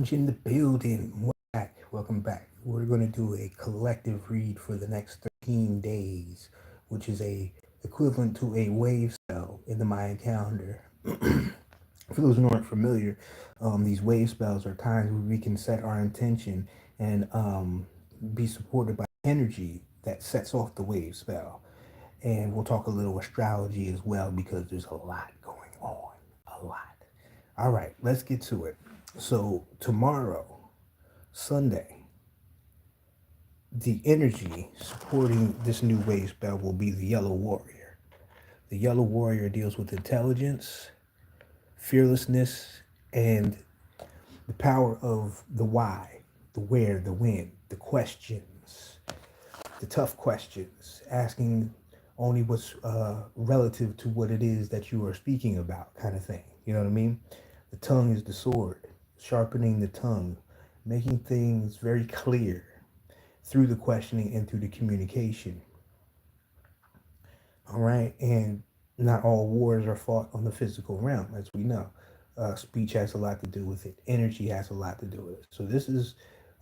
Lounge in the building. Welcome back. We're going to do a collective read for the next 13 days, which is a equivalent to a wave spell in the Mayan calendar. For those who aren't familiar, these wave spells are times where we can set our intention and be supported by energy that sets off the wave spell. And we'll talk a little astrology as well because there's a lot going on. A lot. All right, let's get to it. So, tomorrow, Sunday, the energy supporting this new wave spell will be the Yellow Warrior. The Yellow Warrior deals with intelligence, fearlessness, and the power of the why, the where, the when, the questions, the tough questions, asking only what's relative to what it is that you are speaking about, kind of thing. You know what I mean? The tongue is the sword, sharpening the tongue, making things very clear through the questioning and through the communication. All right. And not all wars are fought on the physical realm, as we know. Speech has a lot to do with it, energy has a lot to do with it. So, this is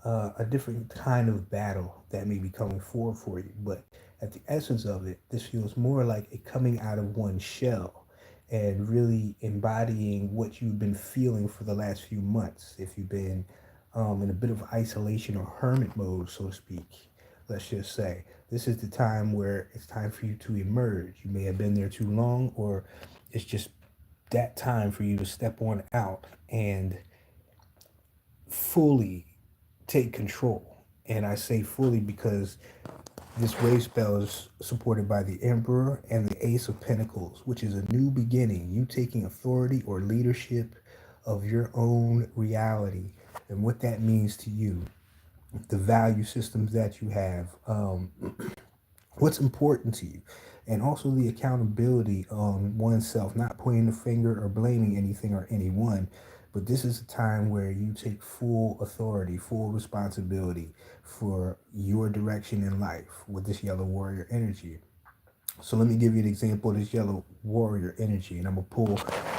a different kind of battle that may be coming forward for you. But at the essence of it, this feels more like a coming out of one shell and really embodying what you've been feeling for the last few months. If you've been in a bit of isolation or hermit mode, so to speak, let's just say, this is the time where it's time for you to emerge. You may have been there too long, or it's just that time for you to step on out and fully take control. And I say fully because this wave spell is supported by the Emperor and the Ace of Pentacles, which is a new beginning. You taking authority or leadership of your own reality and what that means to you, the value systems that you have, what's important to you, and also the accountability on oneself, not pointing the finger or blaming anything or anyone. But this is a time where you take full authority, full responsibility for your direction in life with this yellow warrior energy. So let me give you an example of this yellow warrior energy, and I'm gonna pull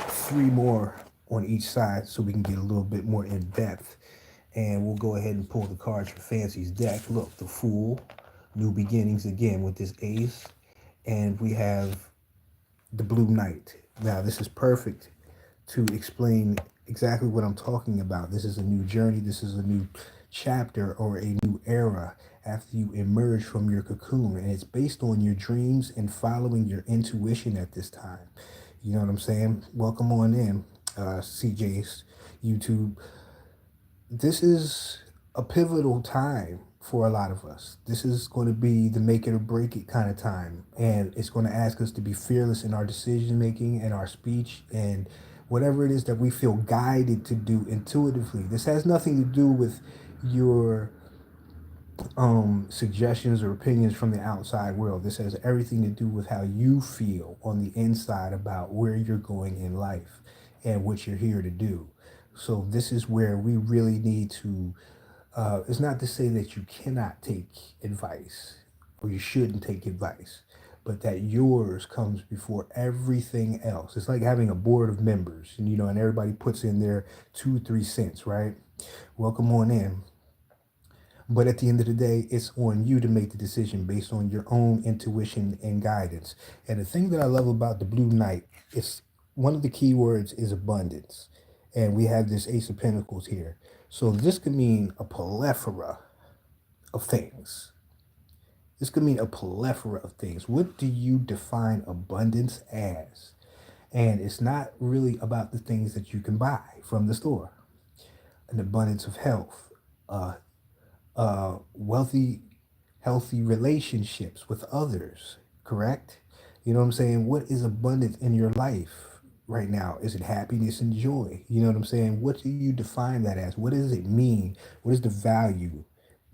three more on each side so we can get a little bit more in depth. And we'll go ahead and pull the cards for Fancy's deck. Look, the Fool, new beginnings again with this ace, and we have the Blue Knight. Now, this is perfect to explain exactly what I'm talking about. This is a new journey. This is a new chapter or a new era after you emerge from your cocoon. And it's based on your dreams and following your intuition at this time. You know what I'm saying? Welcome on in, CJ's YouTube. This is a pivotal time for a lot of us. This is going to be the make it or break it kind of time. And it's going to ask us to be fearless in our decision making and our speech and whatever it is that we feel guided to do intuitively. This has nothing to do with your suggestions or opinions from the outside world. This has everything to do with how you feel on the inside about where you're going in life and what you're here to do. So this is where we really need to, it's not to say that you cannot take advice or you shouldn't take advice, but that yours comes before everything else. It's like having a board of members, and and everybody puts in their 2, 3 cents, right? Welcome on in. But at the end of the day, it's on you to make the decision based on your own intuition and guidance. And the thing that I love about the Blue Knight is one of the key words is abundance. And we have this Ace of Pentacles here. So this could mean a plethora of things. This could mean a plethora of things. What do you define abundance as? And it's not really about the things that you can buy from the store. An abundance of health, wealthy, healthy relationships with others, correct? You know what I'm saying? What is abundance in your life right now? Is it happiness and joy? You know what I'm saying? What do you define that as? What does it mean? What is the value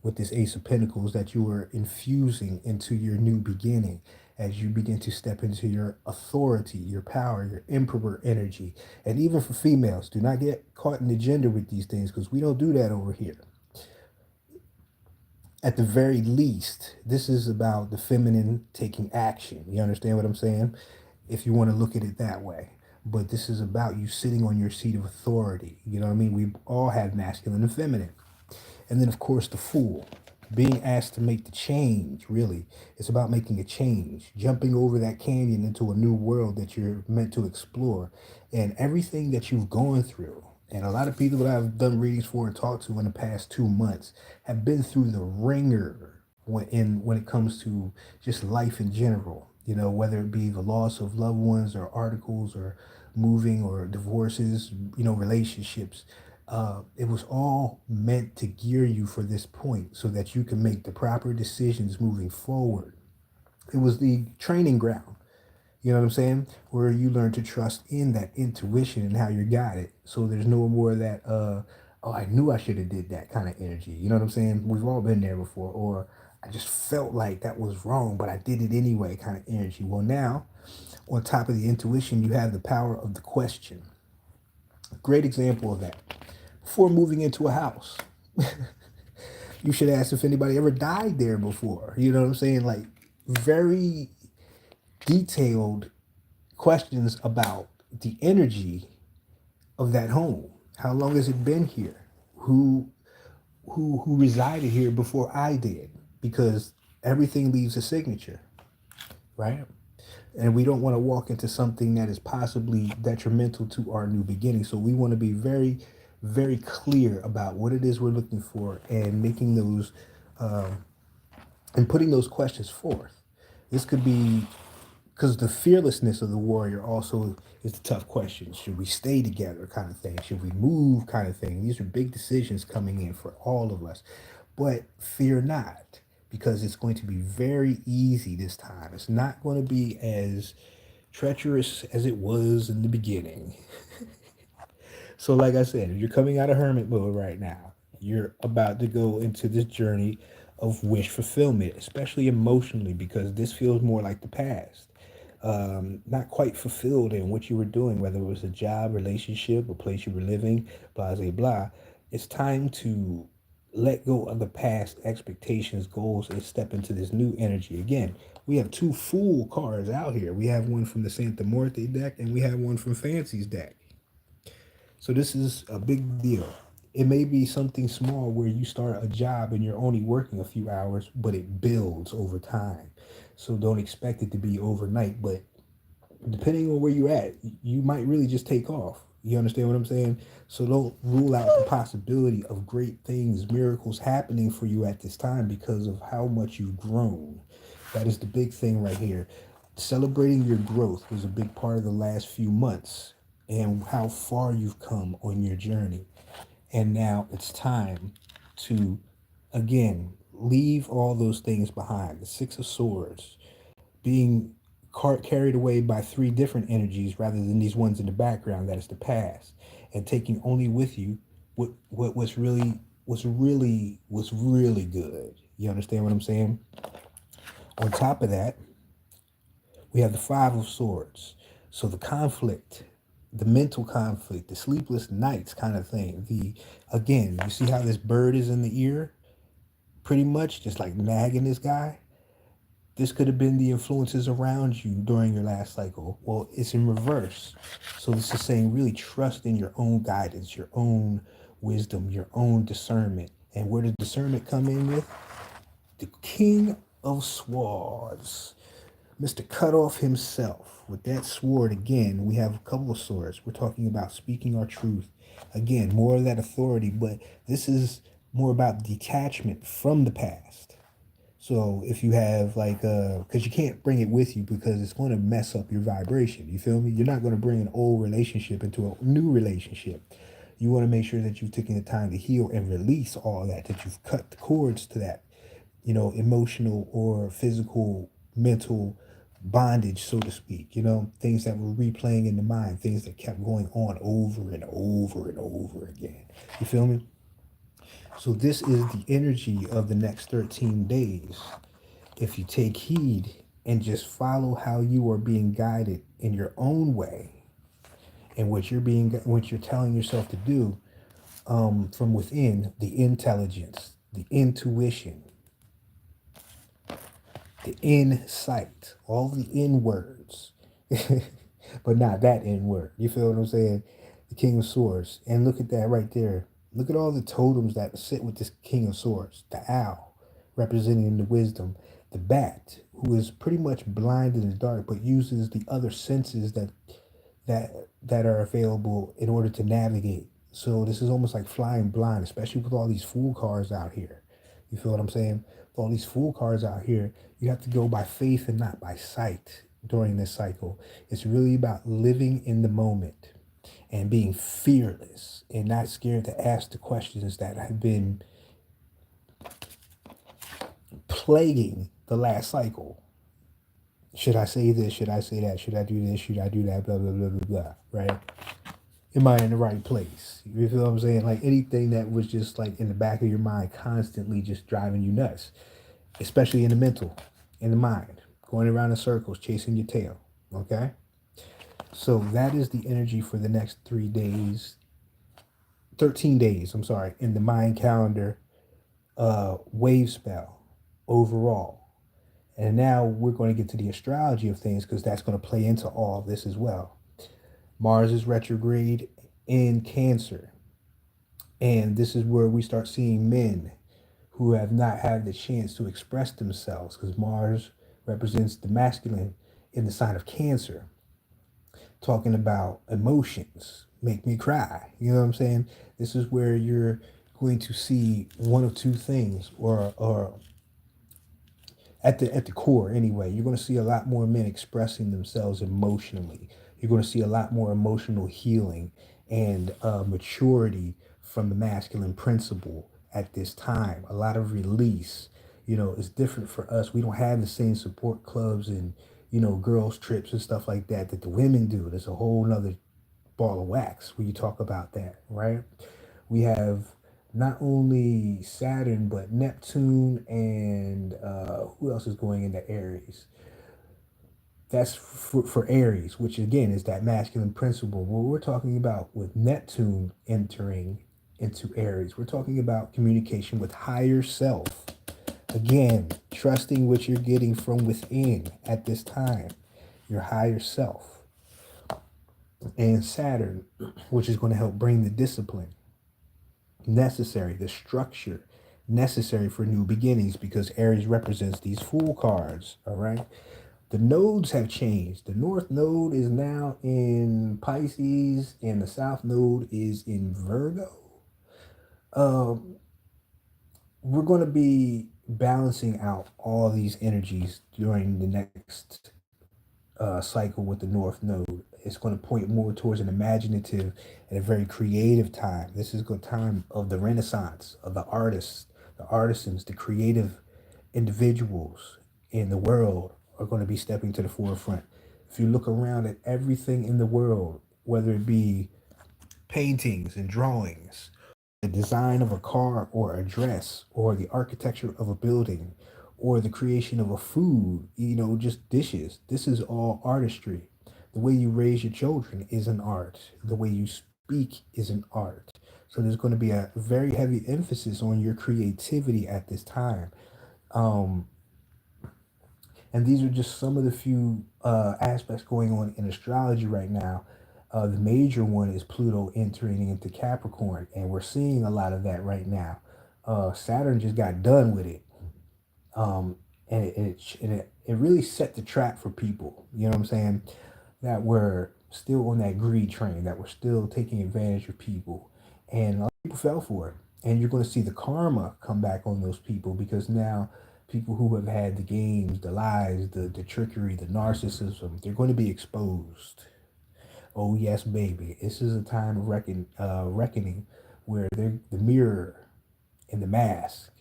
with this Ace of Pentacles that you are infusing into your new beginning as you begin to step into your authority, your power, your emperor energy? And even for females, do not get caught in the gender with these things because we don't do that over here. At the very least, this is about the feminine taking action. You understand what I'm saying? If you want to look at it that way. but this is about you sitting on your seat of authority. You know what I mean? We all have masculine and feminine. And then, of course, the fool, being asked to make the change, really. It's about making a change, jumping over that canyon into a new world that you're meant to explore. And everything that you've gone through, and a lot of people that I've done readings for and talked to in the past 2 months have been through the ringer when it comes to just life in general. You know, whether it be the loss of loved ones or articles or moving or divorces, you know, relationships. It was all meant to gear you for this point so that you can make the proper decisions moving forward. It was the training ground, you know what I'm saying? Where you learn to trust in that intuition and how you got it. So there's no more that, oh, I knew I should have did that kind of energy. You know what I'm saying? We've all been there before. Or I just felt like that was wrong, but I did it anyway kind of energy. Well, now, on top of the intuition, you have the power of the question. Great example of that. Before moving into a house, you should ask if anybody ever died there before. You know what I'm saying? Like very detailed questions about the energy of that home. How long has it been here? Who resided here before I did? Because everything leaves a signature, right? And we don't want to walk into something that is possibly detrimental to our new beginning. So we want to be very, very clear about what it is we're looking for and making those and putting those questions forth. This could be because the fearlessness of the warrior also is the tough question. Should we stay together kind of thing? Should we move kind of thing? These are big decisions coming in for all of us. But fear not, because it's going to be very easy this time. It's not going to be as treacherous as it was in the beginning. So, like I said, if you're coming out of hermit mode right now, you're about to go into this journey of wish fulfillment, especially emotionally, because this feels more like the past. Not quite fulfilled in what you were doing, whether it was a job, relationship, a place you were living, blah, blah, blah. It's time to let go of the past expectations, goals, and step into this new energy. Again, we have two Fool cards out here. We have one from the Santa Muerte deck, and we have one from Fancy's deck. So this is a big deal. It may be something small where you start a job and you're only working a few hours, but it builds over time. So don't expect it to be overnight, but depending on where you're at, you might really just take off. You understand what I'm saying? So don't rule out the possibility of great things, miracles happening for you at this time because of how much you've grown. That is the big thing right here. Celebrating your growth was a big part of the last few months and how far you've come on your journey. And now it's time to, again, leave all those things behind. The Six of Swords, being carried away by three different energies rather than these ones in the background, that is the past, and taking only with you what was really good. You understand what I'm saying? On top of that, we have the Five of Swords. So the conflict, the mental conflict, the sleepless nights kind of thing. The Again, you see how this bird is in the ear, pretty much just like nagging this guy. This could have been the influences around you during your last cycle. Well, it's in reverse. So this is saying really trust in your own guidance, your own wisdom, your own discernment. And where does discernment come in with? The King of Swords, Mr. Cutoff himself. With that sword, again, we have a couple of swords. We're talking about speaking our truth. Again, more of that authority, but this is more about detachment from the past. So if you have like, because you can't bring it with you because it's going to mess up your vibration. You feel me? You're not going to bring an old relationship into a new relationship. You want to make sure that you've taken the time to heal and release all that you've cut the cords to that, emotional or physical, mental bondage, so to speak, things that were replaying in the mind, things that kept going on over and over and over again. You feel me? So this is the energy of the next 13 days. If you take heed and just follow how you are being guided in your own way and what you're telling yourself to do, from within, the intelligence, the intuition, the insight, all the in words. but not that N word. You feel what I'm saying? The King of Swords. And look at that right there. Look at all the totems that sit with this King of Swords. The owl, representing the wisdom. The bat, who is pretty much blind in the dark, but uses the other senses that are available in order to navigate. So this is almost like flying blind, especially with all these fool cars out here. You feel what I'm saying? With all these fool cars out here, you have to go by faith and not by sight during this cycle. It's really about living in the moment and being fearless and not scared to ask the questions that have been plaguing the last cycle. Should I say this? Should I say that? Should I do this? Should I do that? Blah, blah, blah, blah, blah. Right? Am I in the right place? You feel what I'm saying? Like anything that was just like in the back of your mind, constantly just driving you nuts, especially in the mental, in the mind, going around in circles, chasing your tail. Okay? So that is the energy for the next 3 days, 13 days, I'm sorry, in the Mayan calendar wave spell overall. And now we're going to get to the astrology of things because that's going to play into all of this as well. Mars is retrograde in Cancer. And this is where we start seeing men who have not had the chance to express themselves because Mars represents the masculine in the sign of Cancer, talking about emotions, make me cry. You know what I'm saying? This is where you're going to see one of two things, or at the core anyway, you're going to see a lot more men expressing themselves emotionally. You're going to see a lot more emotional healing and maturity from the masculine principle at this time. A lot of release. You know, it's different for us. We don't have the same support clubs and, you know, girls trips and stuff like that that the women do. There's a whole nother ball of wax when you talk about that, right? We have not only Saturn, but Neptune and who else is going into Aries? That's for Aries, which again is that masculine principle. What we're talking about with Neptune entering into Aries, we're talking about communication with higher self. Again, trusting what you're getting from within at this time, your higher self. And Saturn, which is going to help bring the discipline necessary, the structure necessary for new beginnings because Aries represents these fool cards, all right? The nodes have changed. The North Node is now in Pisces and the South Node is in Virgo. Um, we're going to be balancing out all these energies during the next cycle with the North Node. It's going to point more towards an imaginative and a very creative time. This is a time of the Renaissance, of the artists, the artisans, the creative individuals in the world are going to be stepping to the forefront. If you look around at everything in the world, whether it be paintings and drawings, the design of a car or a dress, or the architecture of a building, or the creation of a food, you know, just dishes. This is all artistry. The way you raise your children is an art. The way you speak is an art. So there's going to be a very heavy emphasis on your creativity at this time. Um, and these are just some of the few aspects going on in astrology right now. The major one is Pluto entering into Capricorn, and we're seeing a lot of that right now. Saturn just got done with it, and it really set the trap for people. You know what I'm saying? That were still on that greed train, that were still taking advantage of people, and a lot of people fell for it. And you're going to see the karma come back on those people because now people who have had the games, the lies, the trickery, the narcissism, they're going to be exposed. Oh yes, baby. This is a time of reckoning where the mirror and the mask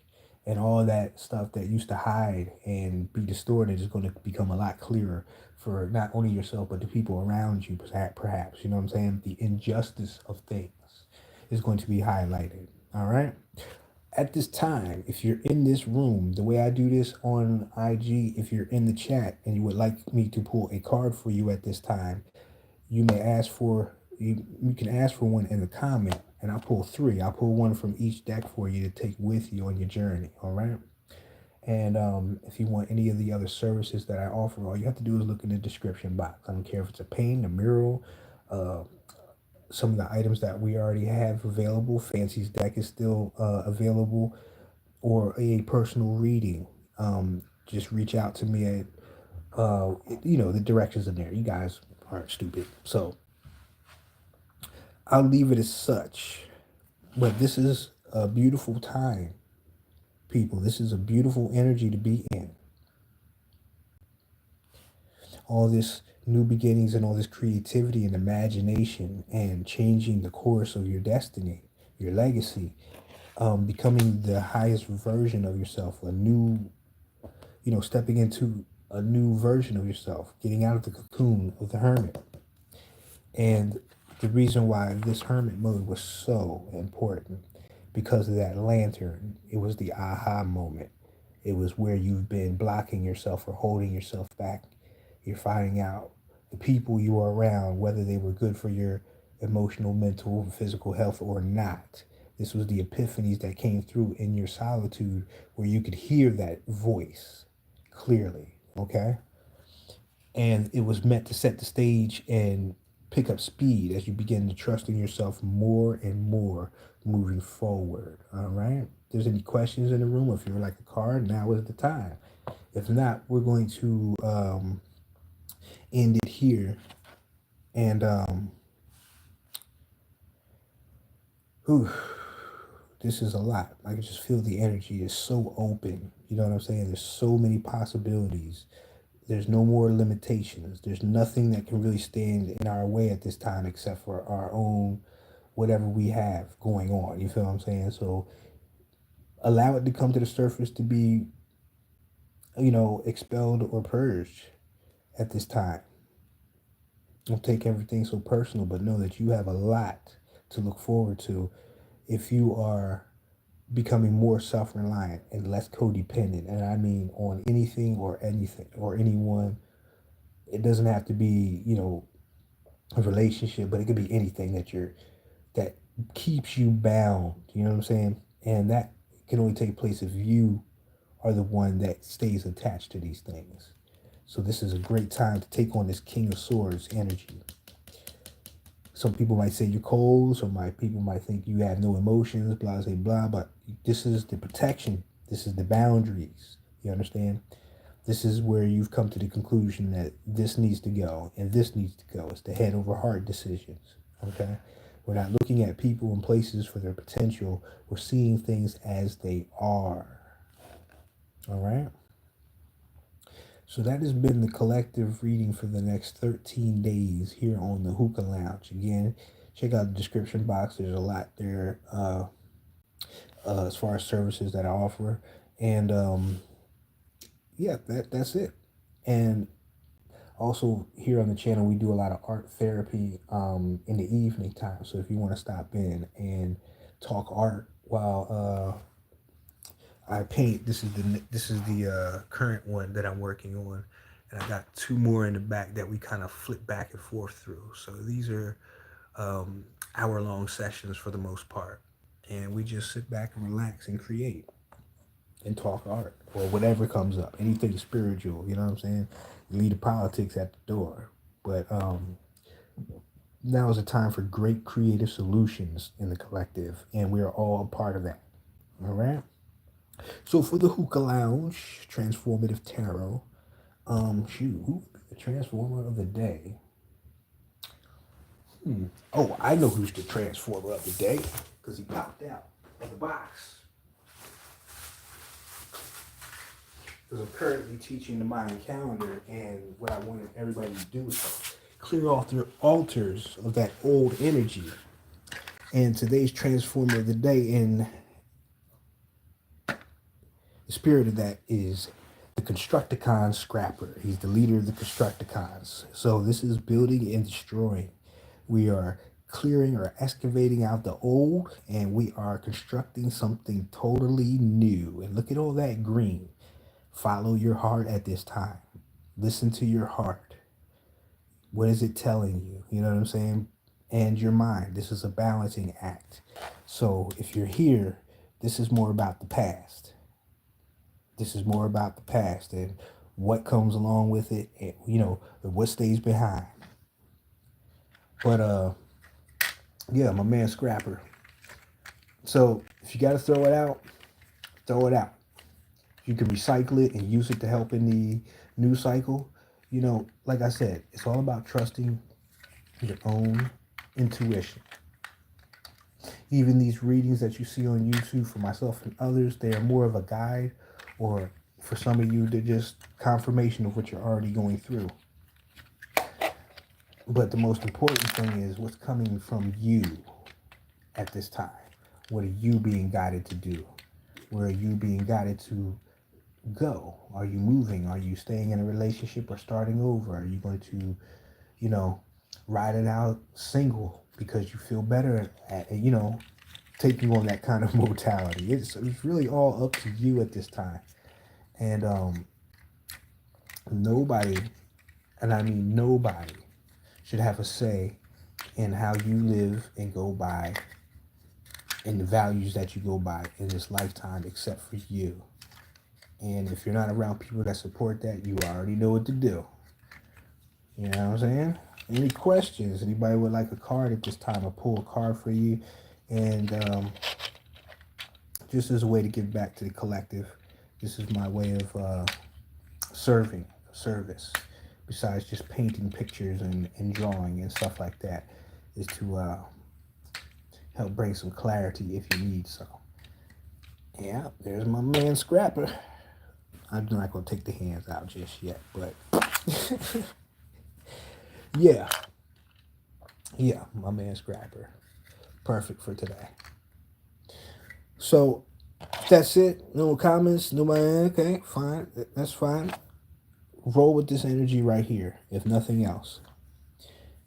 and all that stuff that used to hide and be distorted is going to become a lot clearer for not only yourself but the people around you. Perhaps you know what I'm saying. The injustice of things is going to be highlighted. All right. At this time, if you're in this room, the way I do this on IG, if you're in the chat and you would like me to pull a card for you at this time, you may ask for you can ask for one in the comment, and I'll pull three. I'll pull one from each deck for you to take with you on your journey. All right. And if you want any of the other services that I offer, all you have to do is look in the description box. I don't care if it's a painting, a mural, uh, some of the items that we already have available. Fancy's deck is still available, or a personal reading. Just reach out to me at, the directions in there. You guys aren't stupid. So I'll leave it as such. But this is a beautiful time, people. This is a beautiful energy to be in. All this new beginnings and all this creativity and imagination and changing the course of your destiny, your legacy, becoming the highest version of yourself, a new, stepping into a new version of yourself, getting out of the cocoon of the hermit. And the reason why this hermit mode was so important, because of that lantern, it was the aha moment. It was where you've been blocking yourself or holding yourself back. You're finding out the people you are around, whether they were good for your emotional, mental, and physical health or not. This was the epiphanies that came through in your solitude, where you could hear that voice clearly, okay? And it was meant to set the stage and pick up speed as you begin to trust in yourself more and more moving forward. All right. If there's any questions in the room, if you're like a card, now is the time. If not, we're going to end it here. And whew, this is a lot. I can just feel the energy is so open. You know what I'm saying? There's so many possibilities. There's no more limitations. There's nothing that can really stand in our way at this time except for our own whatever we have going on. You feel what I'm saying? So allow it to come to the surface to be, expelled or purged at this time. Don't take everything so personal, but know that you have a lot to look forward to if you are becoming more self-reliant and less codependent. And I mean on anything or anything or anyone. It doesn't have to be, a relationship, but it could be anything that keeps you bound. You know what I'm saying? And that can only take place if you are the one that stays attached to these things. So this is a great time to take on this King of Swords energy. Some people might say you're cold. People might think you have no emotions, blah, blah, blah. But this is the protection. This is the boundaries. You understand? This is where you've come to the conclusion that this needs to go and this needs to go. It's the head over heart decisions. Okay? We're not looking at people and places for their potential. We're seeing things as they are. All right? So that has been the collective reading for the next 13 days here on the Who-kah Lounge. Again, check out the description box. There's a lot there as far as services that I offer. And yeah, that's it. And also here on the channel, we do a lot of art therapy in the evening time. So if you want to stop in and talk art while I paint, this is the current one that I'm working on, and I got two more in the back that we kind of flip back and forth through. So these are hour-long sessions for the most part, and we just sit back and relax and create and talk art or whatever comes up, anything spiritual. You know what I'm saying? You leave the politics at the door, but now is a time for great creative solutions in the collective, and we are all a part of that. All right. So for the Who-kah Lounge, Transformative Tarot, who would be the Transformer of the day? Oh, I know who's the Transformer of the day, because he popped out of the box. Because I'm currently teaching the Mayan calendar, and what I wanted everybody to do is clear off their altars of that old energy. And today's Transformer of the day, in the spirit of that, is the Constructicon Scrapper. He's the leader of the Constructicons. So this is building and destroying. We are clearing or excavating out the old, and we are constructing something totally new. And look at all that green. Follow your heart at this time. Listen to your heart. What is it telling you? You know what I'm saying? And your mind. This is a balancing act. So if you're here, this is more about the past. This is more about the past and what comes along with it, and what stays behind. But yeah, my man Scrapper. So if you got to throw it out, throw it out. If you can recycle it and use it to help in the new cycle, like I said, it's all about trusting your own intuition. Even these readings that you see on YouTube for myself and others, they are more of a guide, or for some of you, they're just confirmation of what you're already going through. But the most important thing is what's coming from you at this time. What are you being guided to do? Where are you being guided to go? Are you moving? Are you staying in a relationship or starting over? Are you going to, ride it out single because you feel better at, taking on that kind of mortality? It's really all up to you at this time. And nobody, and I mean nobody, should have a say in how you live and go by and the values that you go by in this lifetime except for you. And if you're not around people that support that, you already know what to do. You know what I'm saying? Any questions? Anybody would like a card at this time? I'll pull a card for you. And just as a way to give back to the collective, this is my way of service. Besides just painting pictures and drawing and stuff like that, is to help bring some clarity if you need so. Yeah, there's my man Scrapper. I'm not going to take the hands out just yet, but yeah, my man Scrapper. Perfect for today. So that's it. No comments, no man. Okay, fine. That's fine. Roll with this energy right here, if nothing else.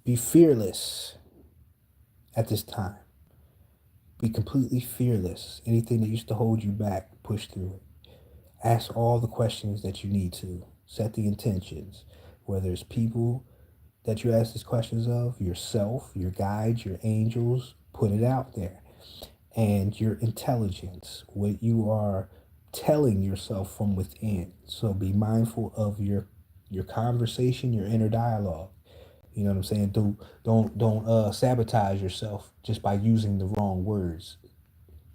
Be fearless at this time. Be completely fearless. Anything that used to hold you back, push through it. Ask all the questions that you need to. Set the intentions, whether it's people that you ask these questions of, yourself, your guides, your angels, put it out there. And your intelligence, what you are telling yourself from within. So be mindful of your conversation, your inner dialogue. You know what I'm saying? Don't sabotage yourself just by using the wrong words,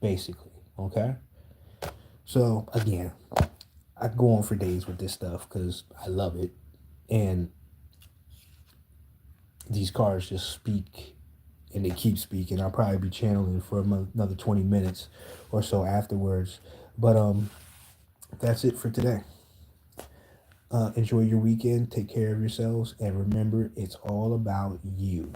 basically. Okay? So again, I go on for days with this stuff because I love it. And these cards just speak and they keep speaking. I'll probably be channeling for another 20 minutes or so afterwards. But that's it for today. Enjoy your weekend. Take care of yourselves. And remember, it's all about you.